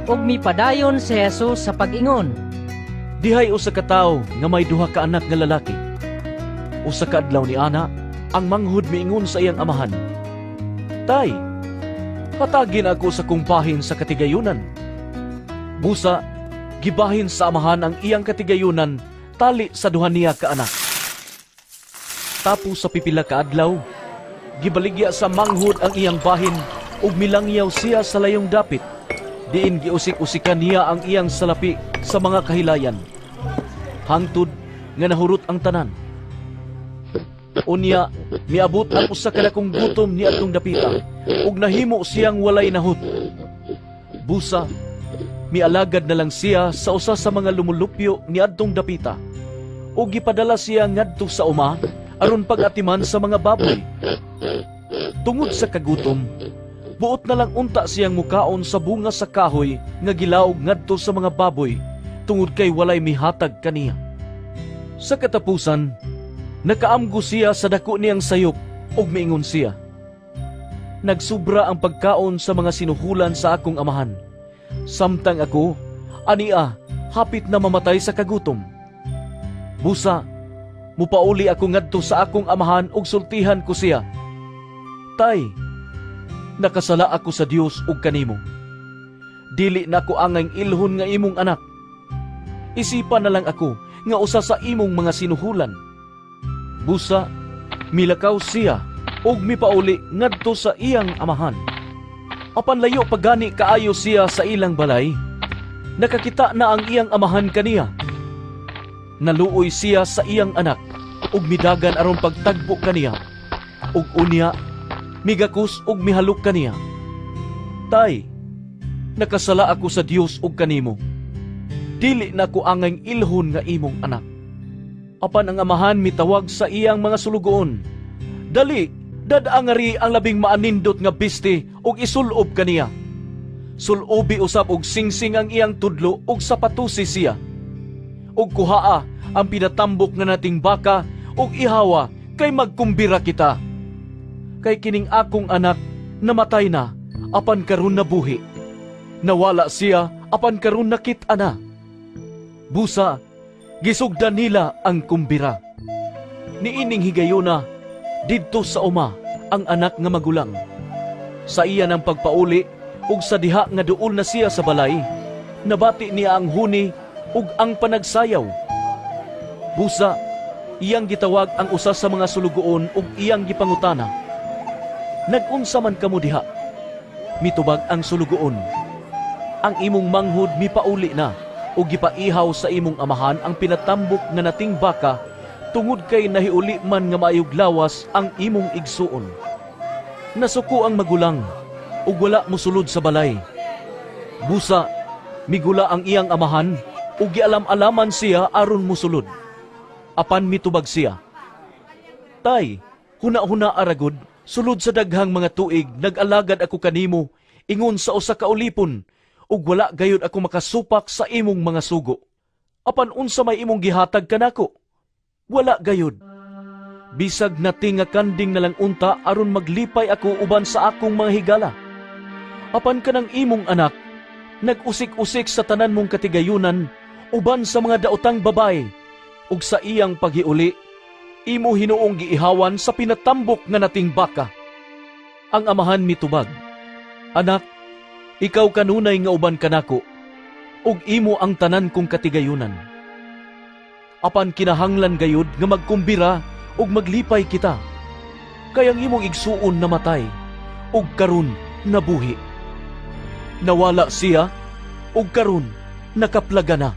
ug mipadayon si Jesus sa pag-ingon. Dihay usa ka tawo nga may duha ka anak nga lalaki. Usa ka adlaw ni ana, ang manghud miingon sa iyang amahan, "Tay, hatagin ako sa kumpahin sa katigayunan." Busa, gibahin sa amahan ang iyang katigayunan tali sa duha niya ka anak. Tapos sa pipila ka adlaw, gibaligya sa manghud ang iyang bahin ug milangyaw siya sa layong dapit. Diin giusik-usikan niya ang iyang salapi sa mga kahilayan. Hangtod nga nahurot ang tanan. Unya, miabot ang usa ka dakong gutom ni atong dapita ug nahimo siyang walay nahut. Busa, mialagad na lang siya sa usa sa mga lumulupyo ni adtong dapita ug gipadala siya ngadto sa uma aron pag-atiman sa mga baboy. Tungod sa kagutom, buot na lang unta siyang mukaon sa bunga sa kahoy nga gilaog ngadto sa mga baboy tungod kay walay mihatag kaniya. Sa katapusan, nakaamgo siya sa dako niyang sayop ug miingon siya, "Nagsubra ang pagkaon sa mga sinuhulan sa akong amahan. Samtang ako, ania, hapit na mamatay sa kagutom. Busa, mupauli ako ngadto sa akong amahan ug sultihan ko siya, 'Tay, nakasala ako sa Dios ug kanimo. Dili na ako angay ilhon nga imong anak. Isipan na lang ako nga usa sa imong mga sinuhulan.' Busa, milakaw siya ug mipauli ngadto sa iyang amahan. Apan layo pagani kaayo siya sa ilang balay, nakakita na ang iyang amahan kaniya. Naluoy siya sa iyang anak ug midagan aron pagtagbo kaniya. Ug unya, migakus ug mihalok kaniya, 'Tay, nakasala ako sa Dios ug kanimo. Dili na ko angay ilhon nga imong anak.' Apan ang amahan mitawag sa iyang mga sulugoon, 'Dali, dadangari ang labing maanindot nga biste ug isulob kaniya. Sulobi usab og singsing ang iyang tudlo ug sapatusi siya. Ug kuhaa ang pinatambok na nating baka ug ihawa kay magkumbira kita. Kay kining akong anak namatay na apan karon nabuhi. Nawala siya apan karon nakit-a na. Busa, gisugdan nila ang kumbira. Niining higayuna didto sa uma ang anak nga magulang. Sa iya ng pagpauli ug sa diha nga duol na siya sa balay, nabati niya ang huni ug ang panagsayaw. Busa, iyang gitawag ang usa sa mga sulugoon ug iyang gipangutana, "Nag-unsa man kamo diha?" Mitubag ang sulugoon, "Ang imong manghud mipauli na ug gipaihaw sa imong amahan ang pinatambok nga nating baka tungod kay nahiuli man nga maayog lawas ang imong igsuon." Nasuko ang magulang ug wala mosulod sa balay. Busa, migula ang iyang amahan ug gialam-alaman siya aron mosulod. Apan mitubag siya, "Tay, huna-huna aragod, sulod sa daghang mga tuig nag-alagad ako kanimo ingon sa usa ka ulipon ug wala gayud ako makasupak sa imong mga sugo. Apan unsa may imong gihatag kanako? Wala gayud. Bisag nati nga kanding na lang unta aron maglipay ako uban sa akong mga higala. Apan kanang imong anak, nag-usik-usik sa tanan mong katigayunan uban sa mga daotang babae, ug sa iyang paghiuli, imo hinuong giihawan sa pinatambok nga nating baka." Ang amahan mitubag, "Anak, ikaw kanunay nga uban kanako, ug imo ang tanan kong katigayunan. Apan kinahanglan gayud nga magkumbira ug maglipay kita, kay ang imong igsuon namatay, ug karon nabuhi. Nawala siya, ug karon nakaplaga na."